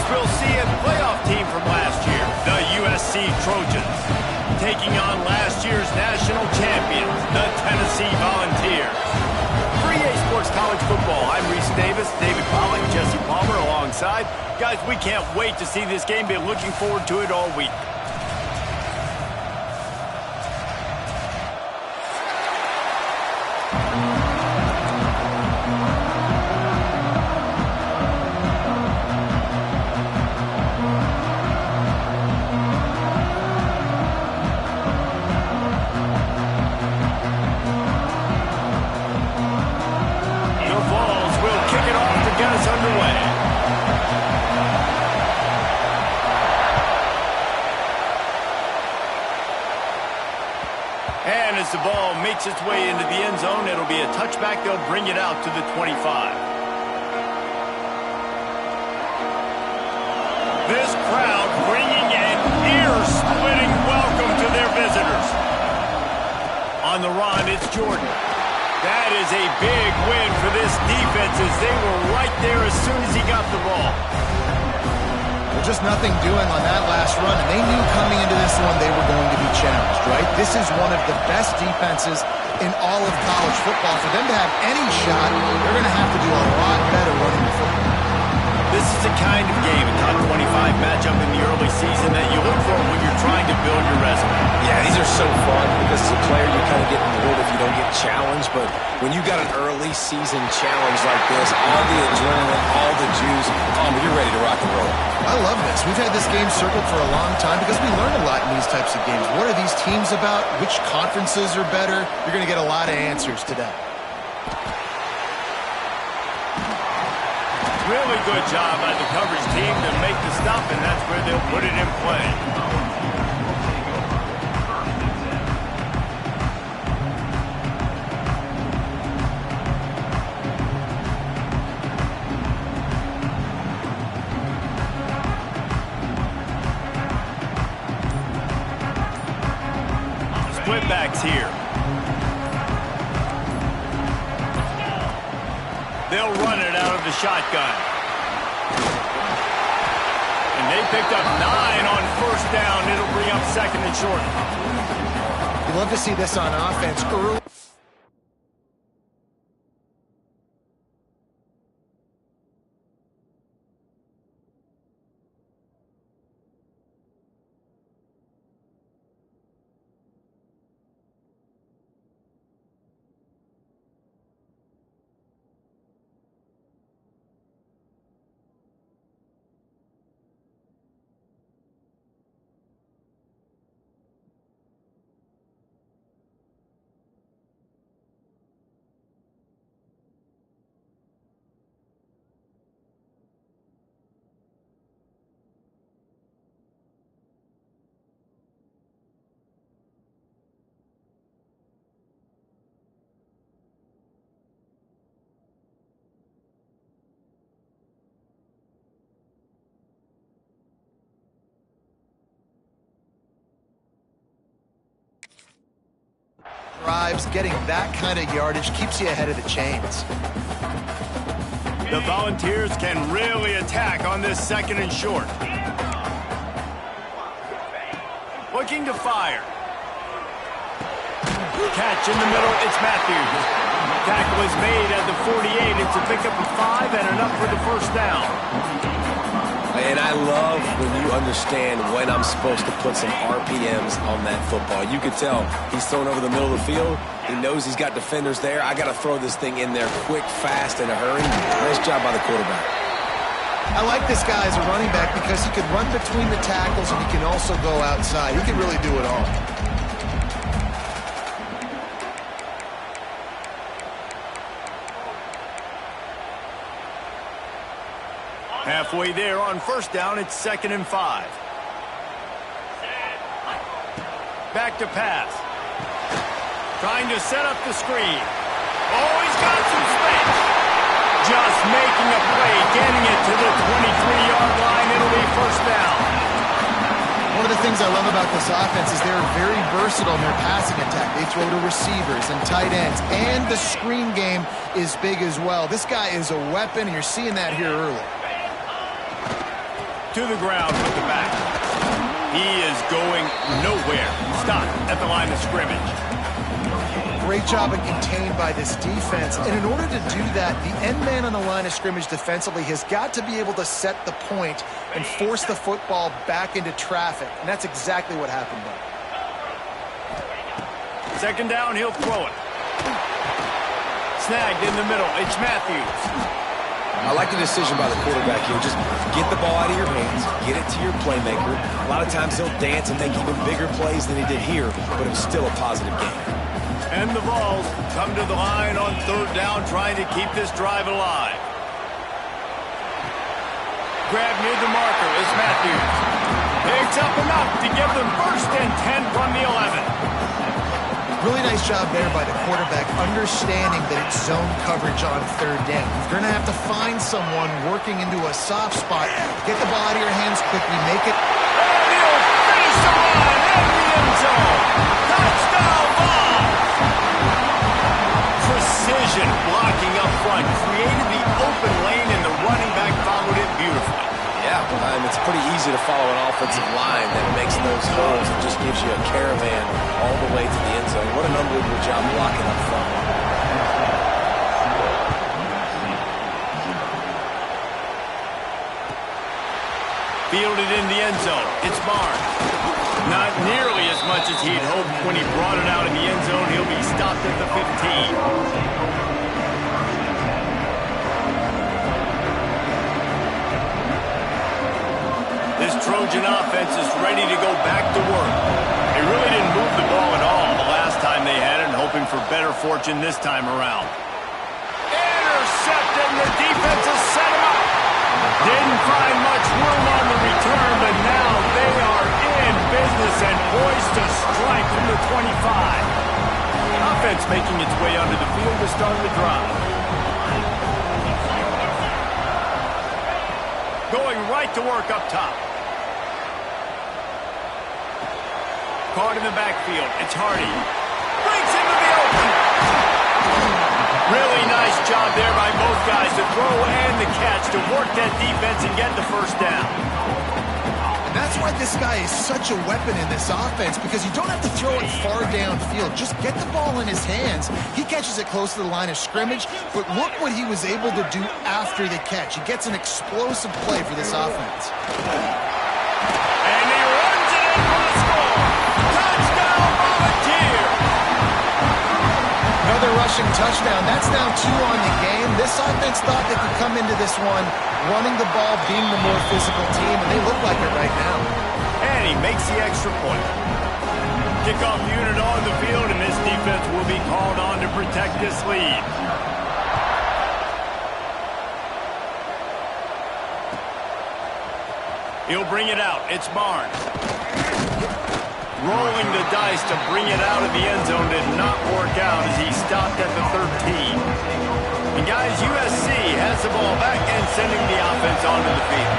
we'll see a playoff team from last year, the USC Trojans, taking on last year's national champions, the Tennessee Volunteers. For EA Sports College Football, I'm Reese Davis, David Pollack, Jesse Palmer alongside. Guys, we can't wait to see this game. Been looking forward to it all week. And as the ball makes its way into the end zone, it'll be a touchback. They'll bring it out to the 25. This crowd bringing an ear-splitting welcome to their visitors. On the run, it's Jordan. That is a big win for this defense as they were right there as soon as he got the ball. Just nothing doing on that last run, and they knew coming into this one they were going to be challenged, right? This is one of the best defenses in all of college football. For them to have any shot, they're going to have to do a lot better running the football. This is the kind of game, a top 25 matchup in the early season that you look for when you're trying to build your resume. Yeah, these are so fun because as a player you kind of get bored if you don't get challenged, but when you got an early season challenge like this, all the adrenaline, all the juice, you're ready to rock and roll. I love this. We've had this game circled for a long time because we learn a lot in these types of games. What are these teams about? Which conferences are better? You're going to get a lot of answers today. Really good job by the coverage team to make the stop, and that's where they'll put it in play. Split backs here. They'll run it out of the shotgun. And they picked up 9 on first down. It'll bring up second and short. You love to see this on offense early. Drives, getting that kind of yardage keeps you ahead of the chains. The Volunteers can really attack on this second and short. Looking to fire. Catch in the middle, it's Matthews. Tackle is made at the 48. It's a pickup of 5 and enough for the first down. And I love when you understand when I'm supposed to put some RPMs on that football. You could tell he's thrown over the middle of the field. He knows he's got defenders there. I got to throw this thing in there quick, fast, in a hurry. Nice job by the quarterback. I like this guy as a running back because he can run between the tackles and he can also go outside. He can really do it all. Halfway there on first down, it's 2nd and 5. Back to pass. Trying to set up the screen. Oh, he's got some space. Just making a play, getting it to the 23-yard line. It'll be first down. One of the things I love about this offense is they're very versatile in their passing attack. They throw to receivers and tight ends, and the screen game is big as well. This guy is a weapon, and you're seeing that here early. To the ground with the back. He is going nowhere. Stopped at the line of scrimmage. Great job of contained by this defense. And in order to do that, the end man on the line of scrimmage defensively has got to be able to set the point and force the football back into traffic. And that's exactly what happened there. Second down, he'll throw it. Snagged in the middle. It's Matthews. I like the decision by the quarterback here. Just get the ball out of your hands, get it to your playmaker. A lot of times he'll dance and make even bigger plays than he did here, but it was still a positive game. And the Vols come to the line on third down, trying to keep this drive alive. Grab near the marker is Matthews. Picks up enough to give them first and 10 from the 11. Really nice job there by the quarterback, understanding that it's zone coverage on third down. You're going to have to find someone working into a soft spot. Get the ball out of your hands quickly, make it. And he'll finish the line in the end zone. Touchdown Vols! Precision blocking up front, created the open lane, and the running back followed it beautifully. Yeah, it's pretty easy to follow an offensive line that makes those holes and just gives you a caravan all the way to the end zone. What an unbelievable job blocking up front. Fielded in the end zone. It's Barnes. Not nearly as much as he'd hoped when he brought it out in the end zone. He'll be stopped at the 15. This Trojan offense is ready to go back to work. They really didn't move the ball at all the last time they had it, and hoping for better fortune this time around. Intercepted, and the defense has set him up. Didn't find much room on the return, but now they are in business and poised to strike from the 25. Offense making its way onto the field to start the drive. Going right to work up top. Caught in the backfield. It's Hardy. Breaks into the open. Really nice job there by both guys to throw and the catch to work that defense and get the first down. And that's why this guy is such a weapon in this offense, because you don't have to throw it far downfield. Just get the ball in his hands. He catches it close to the line of scrimmage, but look what he was able to do after the catch. He gets an explosive play for this offense. And he runs it in for the score. Touchdown, Volunteer! Another rushing touchdown. That's now 2 on the game. This offense thought they could come into this one running the ball, being the more physical team, and they look like it right now. And he makes the extra point. Kickoff unit on the field, and this defense will be called on to protect this lead. He'll bring it out. It's Barnes. Rolling the dice to bring it out of the end zone did not work out as he stopped at the 13. And guys, USC has the ball back and sending the offense onto the field.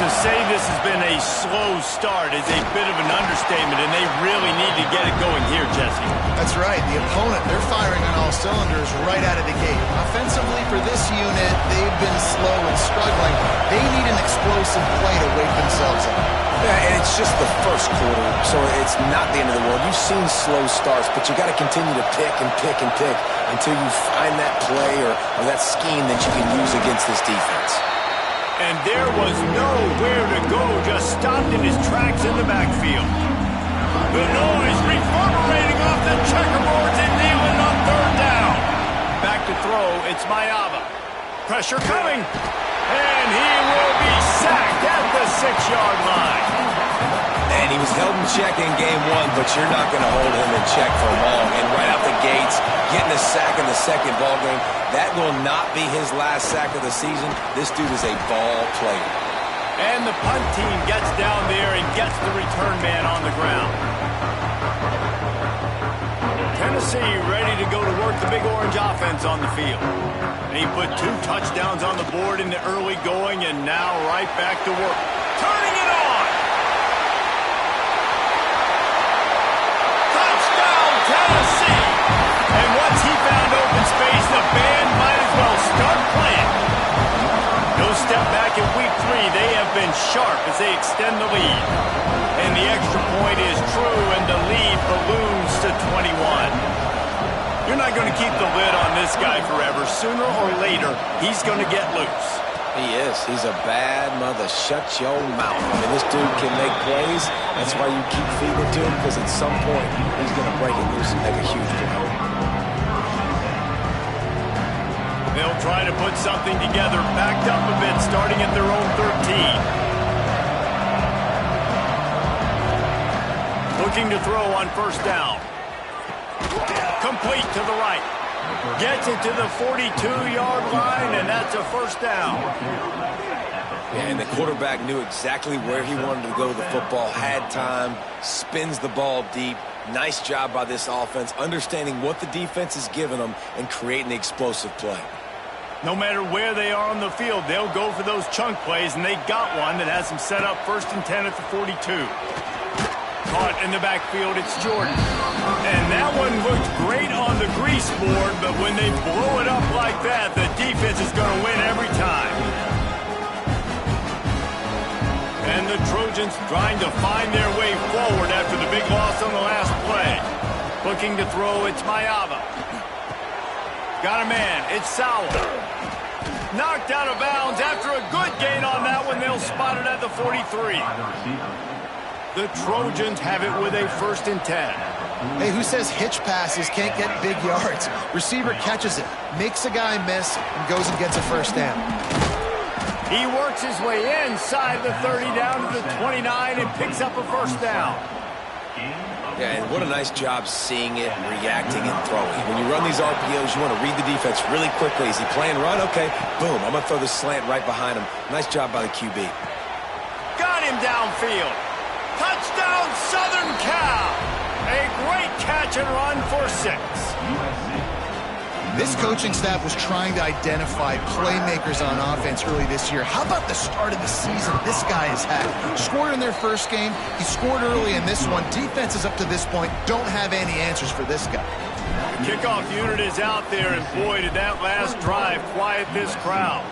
To say this has been a slow start is a bit of an understatement, and they really need to get it going here, Jesse. That's right. The opponent, they're firing on all cylinders right out of the gate. Offensively for this unit, they've been slow and struggling. They need an explosive play to wake themselves up. Yeah, and it's just the first quarter, so it's not the end of the world. You've seen slow starts, but you got to continue to pick and pick and pick until you find that play or that scheme that you can use against this defense. And there was nowhere to go, just stopped in his tracks in the backfield. The noise reverberating off the checkerboards and kneeling on third down. Back to throw, it's Mayava. Pressure coming, and he will be sacked at the 6-yard line. And he was held in check in game 1, but you're not going to hold him in check for long. And right out the gates, getting a sack in the second ball game, that will not be his last sack of the season. This dude is a ball player. And the punt team gets down there and gets the return man on the ground. Tennessee ready to go to work the Big Orange offense on the field. He put 2 touchdowns on the board in the early going, and now right back to work. Turning it on! Touchdown, Tennessee! And once he found open space, the band might as well start playing. No step back in week 3. They have been sharp as they extend the lead. And the extra point is true, and the lead balloons to 21. You're not going to keep the lid on this guy forever. Sooner or later, he's going to get loose. He is. He's a bad mother. Shut your mouth. I mean, this dude can make plays. That's why you keep feeding it to him, because at some point, he's going to break it loose and make a huge play. They'll try to put something together, backed up a bit, starting at their own 13. Looking to throw on first down. Complete to the right. Gets it to the 42-yard line, and that's a first down. Yeah, and the quarterback knew exactly where he wanted to go with the football, had time, spins the ball deep. Nice job by this offense, understanding what the defense is giving them and creating the explosive play. No matter where they are on the field, they'll go for those chunk plays, and they got one that has them set up 1st and 10 at the 42. Caught in the backfield, it's Jordan. And that one looked great on the grease board, but when they blow it up like that, the defense is going to win every time. And the Trojans trying to find their way forward after the big loss on the last play. Looking to throw, it's Mayava. Got a man, it's Sowell. Knocked out of bounds after a good gain on that one. They'll spot it at the 43. The Trojans have it with a 1st and 10. Hey, who says hitch passes can't get big yards? Receiver catches it, makes a guy miss, and goes and gets a first down. He works his way inside the 30 down to the 29 and picks up a first down. Yeah, and what a nice job seeing it, reacting, and throwing. When you run these RPOs, you want to read the defense really quickly. Is he playing run? Okay, boom, I'm going to throw the slant right behind him. Nice job by the QB. Got him downfield. Touchdown, Southern Cal. A great catch and run for 6. This coaching staff was trying to identify playmakers on offense early this year. How about the start of the season this guy has had? Scored in their first game. He scored early in this one. Defenses up to this point don't have any answers for this guy. The kickoff unit is out there, and boy, did that last drive quiet this crowd.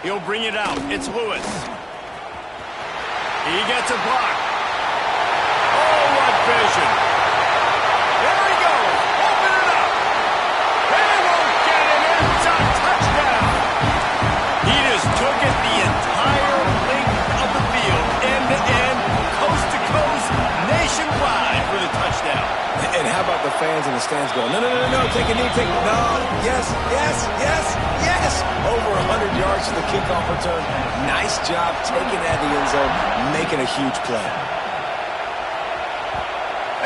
He'll bring it out. It's Lewis. He gets a block. Oh, what vision. There he goes. Open it up. They won't get him. It's a touchdown. He just took it the entire length of the field, end to end, coast to coast, nationwide for the touchdown. And how about the fans in the stands going, no, no, no, no, take a knee, take no, yes, yes, yes, yes. Over 100 yards to the kickoff return. Nice job taking that to the end zone, making a huge play.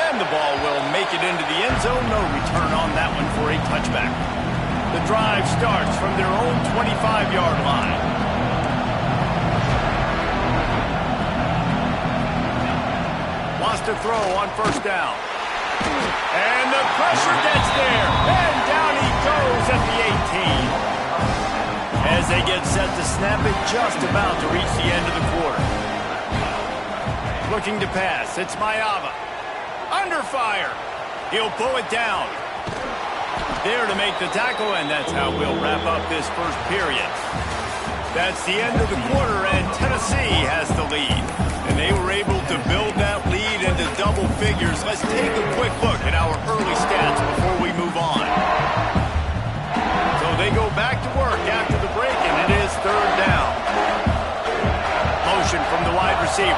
And the ball will make it into the end zone. No return on that one for a touchback. The drive starts from their own 25-yard line. Wants to throw on first down. And the pressure gets there. And down he goes at the 18. As they get set to snap it, just about to reach the end of the quarter. Looking to pass, it's Mayava. Under fire. He'll pull it down. There to make the tackle, and that's how we'll wrap up this first period. That's the end of the quarter, and Tennessee has the lead. And they were able to build that lead into double figures. Let's take a quick look at our early stats before we move on. So they go back to work after the break, and it is 3rd down. Motion from the wide receiver.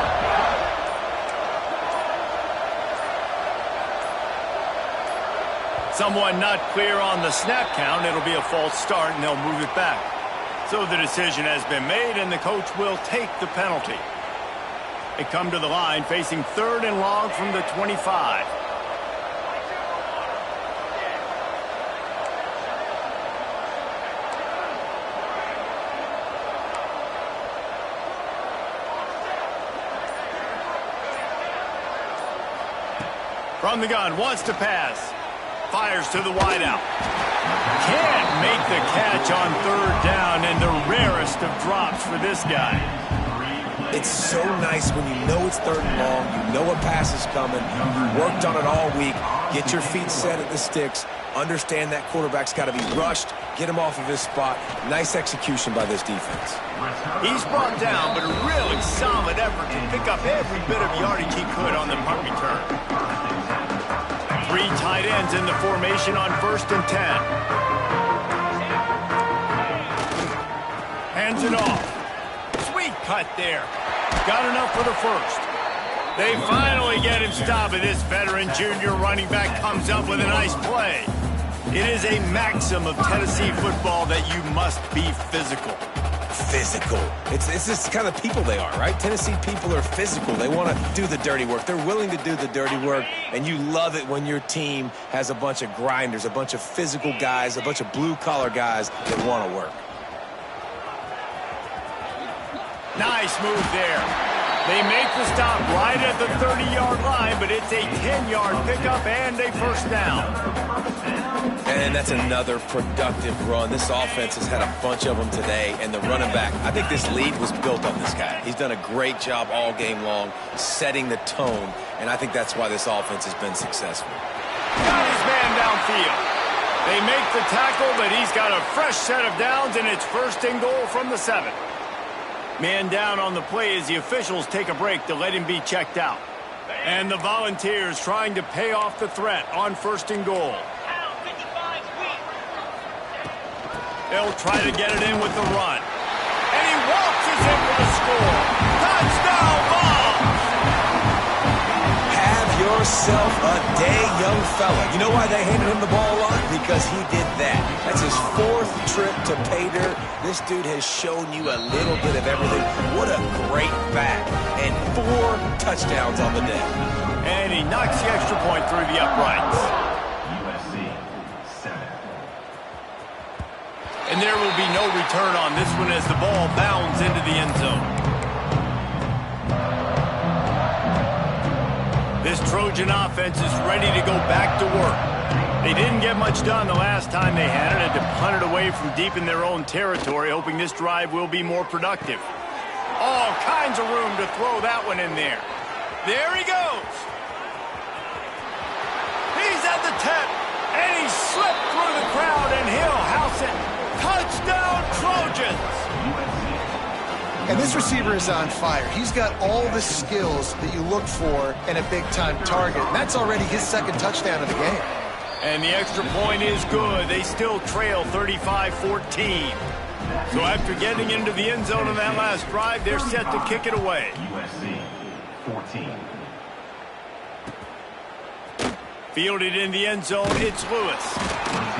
Someone not clear on the snap count. It'll be a false start, and they'll move it back. So the decision has been made, and the coach will take the penalty. They come to the line facing 3rd and long from the 25. From the gun, wants to pass. Fires to the wideout. Can't make the catch on 3rd down, and the rarest of drops for this guy. It's so nice when you know it's 3rd and long, you know a pass is coming, you worked on it all week, get your feet set at the sticks, understand that quarterback's got to be rushed, get him off of his spot. Nice execution by this defense. He's brought down, but a really solid effort to pick up every bit of yardage he could on the punt return. 3 tight ends in the formation on 1st and 10. Hands it off. Sweet cut there. Got enough for the first. They finally get him stopped, and this veteran junior running back comes up with a nice play. It is a maxim of Tennessee football that you must be physical. Physical. It's just kind of people they are, right? Tennessee people are physical. They want to do the dirty work. They're willing to do the dirty work, and you love it when your team has a bunch of grinders, a bunch of physical guys, a bunch of blue-collar guys that want to work. Nice move there. They make the stop right at the 30-yard line, but it's a 10-yard pickup and a first down. And that's another productive run. This offense has had a bunch of them today, and the running back, I think this lead was built on this guy. He's done a great job all game long, setting the tone, and I think that's why this offense has been successful. Got his man downfield. They make the tackle, but he's got a fresh set of downs, and it's 1st and goal from the 7. Man down on the play as the officials take a break to let him be checked out. And the Volunteers trying to pay off the threat on 1st and goal. They'll try to get it in with the run. And he waltzes in for the score. Touchdown, Vols! Have yourself a day, young fella. You know why they handed him the ball a lot? Because he did that. That's his 4th trip to pay dirt. This dude has shown you a little bit of everything. What a great back. And 4 touchdowns on the day. And he knocks the extra point through the uprights. And there will be no return on this one as the ball bounds into the end zone. This Trojan offense is ready to go back to work. They didn't get much done the last time they had it, and to punt it away from deep in their own territory, hoping this drive will be more productive. All kinds of room to throw that one in there. There he goes. He's at the 10, and he slipped through the crowd, and he'll house it. Touchdown, Trojans! And this receiver is on fire. He's got all the skills that you look for in a big-time target. And that's already his 2nd touchdown of the game. And the extra point is good. They still trail 35-14. So after getting into the end zone on that last drive, they're set to kick it away. USC 14. Fielded in the end zone, it's Lewis.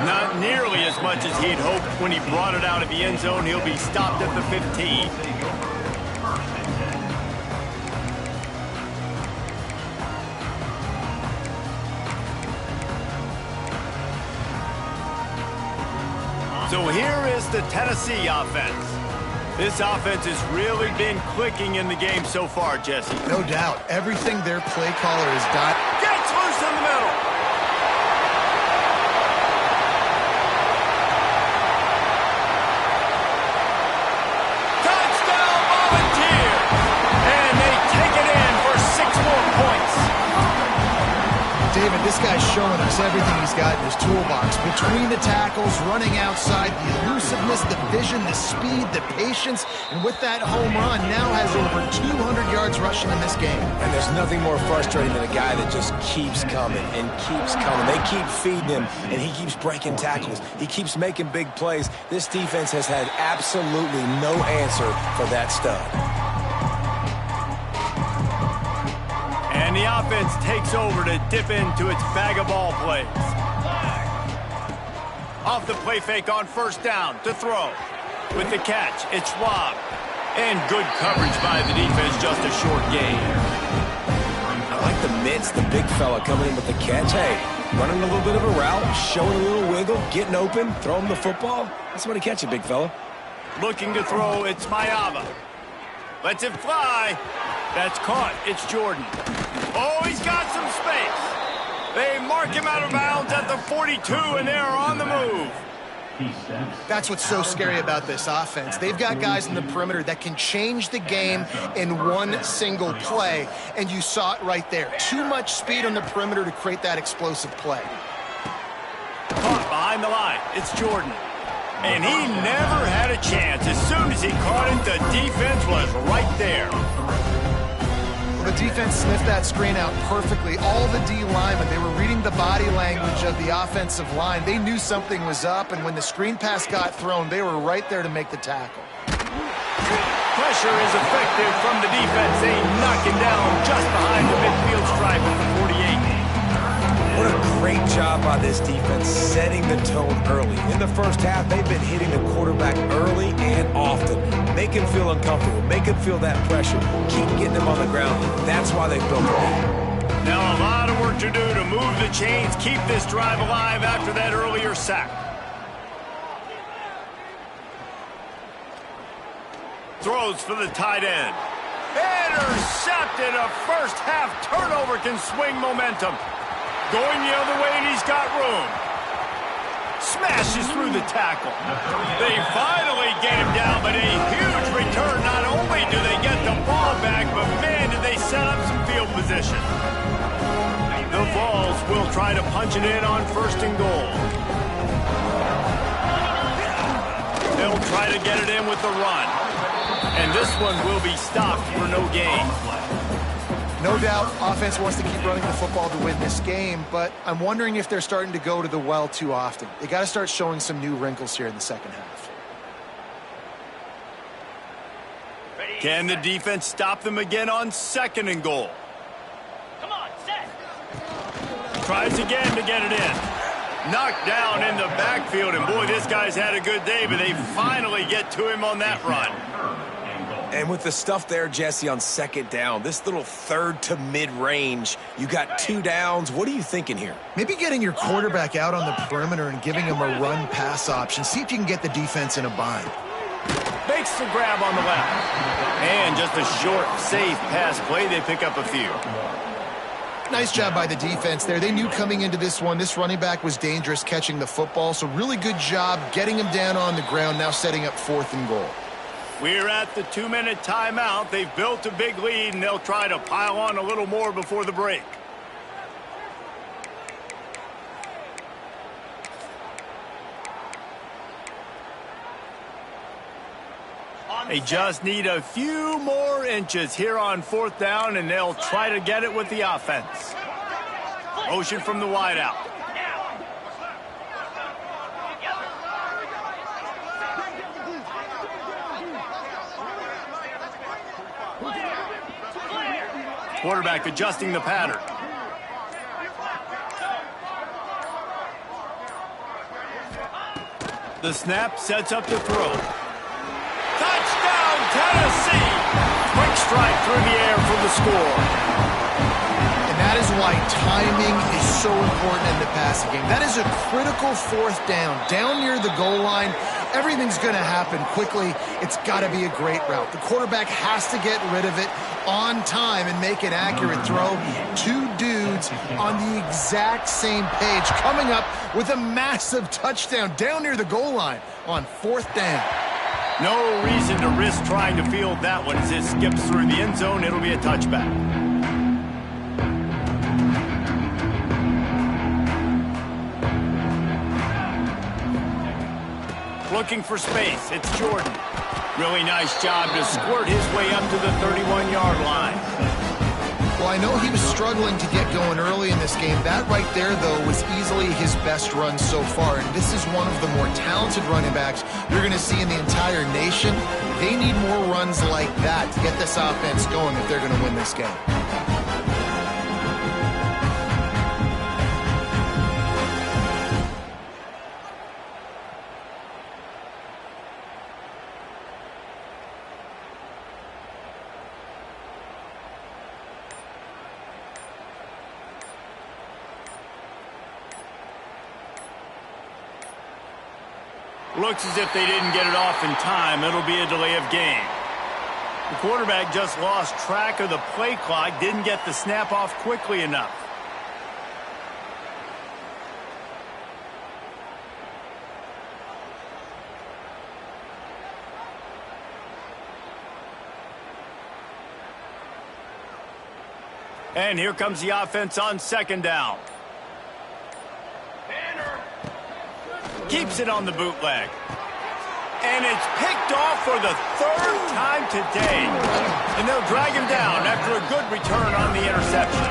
Not nearly as much as he'd hoped when he brought it out of the end zone. He'll be stopped at the 15. So here is the Tennessee offense. This offense has really been clicking in the game so far, Jesse. No doubt. Everything their play caller has done. Gets loose in the middle. Touchdown, Volunteers! And they take it in for 6 more points. David, this guy's showing us everything he's got in his toolbox. Between the tackles, running outside, the elusiveness, the vision, the speed, the patience, and with that home run, now has over 200 yards rushing in this game. And there's nothing more frustrating than a guy that just keeps coming and keeps coming. They keep feeding him, and he keeps breaking tackles. He keeps making big plays. This defense has had absolutely no answer for that stud. And the offense takes over to dip into its bag of ball plays. Off the play fake on 1st down to throw. With the catch, it's Schwab. And good coverage by the defense, just a short gain. I like the mitts, the big fella coming in with the catch. Hey, running a little bit of a route, showing a little wiggle, getting open, throwing the football. That's somebody catch it, big fella. Looking to throw, it's Mayava. Lets it fly. That's caught. It's Jordan. Oh, he's got some space. They mark him out of bounds at the 42, and they're on the move. That's what's so scary about this offense. They've got guys in the perimeter that can change the game in one single play, and you saw it right there. Too much speed on the perimeter to create that explosive play. Caught behind the line. It's Jordan. And he never had a chance. As soon as he caught it, the defense was right there. Well, the defense sniffed that screen out perfectly. All the D linemen, they were reading the body language of the offensive line. They knew something was up, and when the screen pass got thrown, they were right there to make the tackle. Pressure is effective from the defense. They knock him down just behind the midfield stripe at the 48. What a great job by this defense setting the tone early. In the first half, they've been hitting the quarterback early and often. Make him feel uncomfortable. Make him feel that pressure. Keep getting him on the ground. That's why they built it. Now a lot of work to do to move the chains, keep this drive alive after that earlier sack. Throws for the tight end. Intercepted. A first half turnover can swing momentum. Going the other way, and he's got room. Smashes through the tackle. They finally get him down, but a huge return. Not only do they get the ball back, but man, did they set up some field position. The Vols will try to punch it in on 1st and goal. They'll try to get it in with the run. And this one will be stopped for no gain. No doubt, offense wants to keep running the football to win this game, but I'm wondering if they're starting to go to the well too often. They got to start showing some new wrinkles here in the second half. Can the defense stop them again on 2nd and goal? Come on, set. Tries again to get it in. Knocked down in the backfield, and boy, this guy's had a good day, but they finally get to him on that run. And with the stuff there, Jesse, on 2nd down, this little 3rd to mid-range, you got 2 downs. What are you thinking here? Maybe getting your quarterback out on the perimeter and giving him a run-pass option. See if you can get the defense in a bind. Makes the grab on the left. And just a short, safe pass play. They pick up a few. Nice job by the defense there. They knew coming into this one, this running back was dangerous catching the football, so really good job getting him down on the ground, now setting up 4th and goal. We're at the 2-minute timeout. They've built a big lead, and they'll try to pile on a little more before the break. They just need a few more inches here on 4th down, and they'll try to get it with the offense. Motion from the wideout. Quarterback adjusting the pattern. The snap sets up the throw. Touchdown, Tennessee! Quick strike through the air for the score. And that is why timing is so important in the passing game. That is a critical 4th down. Down near the goal line, everything's going to happen quickly. It's got to be a great route. The quarterback has to get rid of it on time and make an accurate throw. 2 dudes on the exact same page, coming up with a massive touchdown down near the goal line on 4th down. No reason to risk trying to field that one. As it skips through the end zone, it'll be a touchback. Looking for space. It's Jordan. Really nice job to squirt his way up to the 31-yard line. Well, I know he was struggling to get going early in this game. That right there, though, was easily his best run so far. And this is one of the more talented running backs you're going to see in the entire nation. They need more runs like that to get this offense going if they're going to win this game. Looks as if they didn't get it off in time. It'll be a delay of game. The quarterback just lost track of the play clock, didn't get the snap off quickly enough. And here comes the offense on second down. Keeps it on the bootleg. And it's picked off for the third time today. And they'll drag him down after a good return on the interception.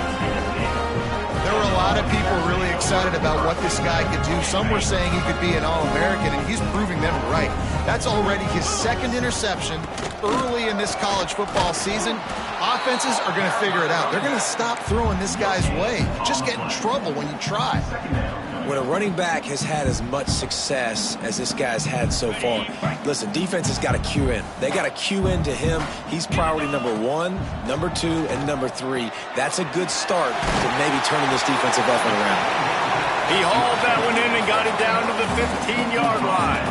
There were a lot of people really excited about what this guy could do. Some were saying he could be an All-American, and he's proving them right. That's already his second interception early in this college football season. Offenses are going to figure it out. They're going to stop throwing this guy's way. You just get in trouble when you try. When a running back has had as much success as this guy's had so far, listen, defense has got to cue in. They got to cue in to him. He's priority number 1, number 2, and number 3. That's a good start to maybe turning this defensive effort around. He hauled that one in and got it down to the 15-yard line.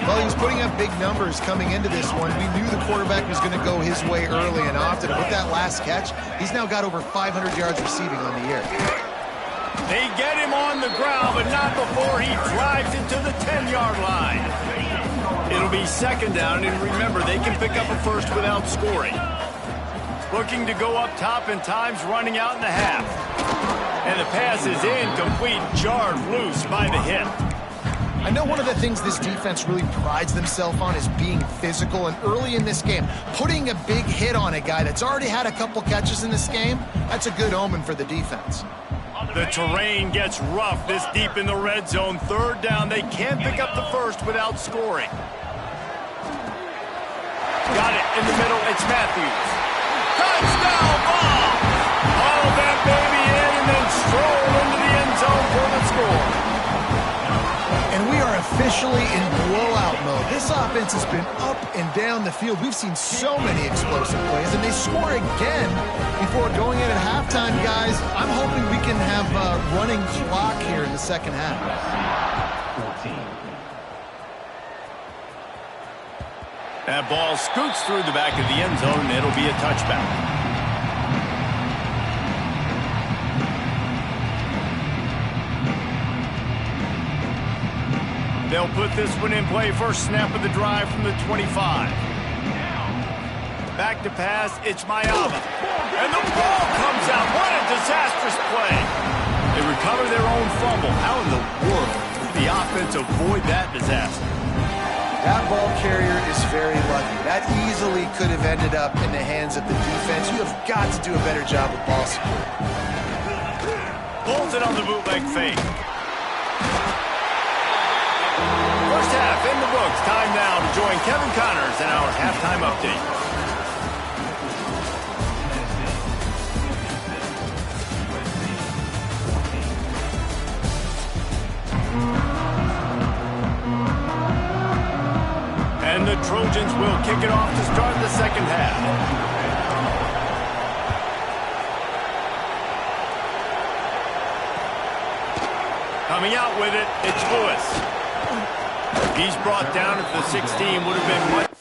Well, he was putting up big numbers coming into this one. We knew the quarterback was going to go his way early and often. With that last catch, he's now got over 500 yards receiving on the year. They get him on the ground, but not before he drives it to the 10-yard line. It'll be second down, and remember, they can pick up a first without scoring. Looking to go up top in times, running out in the half. And the pass is incomplete, jarred loose by the hip. I know one of the things this defense really prides themselves on is being physical, and early in this game, putting a big hit on a guy that's already had a couple catches in this game, that's a good omen for the defense. The terrain gets rough this deep in the red zone. Third down, they can't pick up the first without scoring. Got it in the middle, it's Matthews. Touchdown ball! Haul that baby in and then stroll into the end zone for the score. And we are officially in blowout mode. This offense has been up and down the field. We've seen so many explosive plays, and they score again before going in at halftime, guys. I'm hoping we can have a running clock here in the second half. That ball scoots through the back of the end zone, and it'll be a touchback. They'll put this one in play. First snap of the drive from the 25. Back to pass, it's Mayama. And the ball comes out. What a disastrous play. They recover their own fumble. How in the world did the offense avoid that disaster? That ball carrier is very lucky. That easily could have ended up in the hands of the defense. You have got to do a better job with ball security. Pulls it on the bootleg fake. First half in the books. Time now to join Kevin Connors in our halftime update. And the Trojans will kick it off to start the second half. Coming out with it, it's Lewis. He's brought down at the 16, would have been what?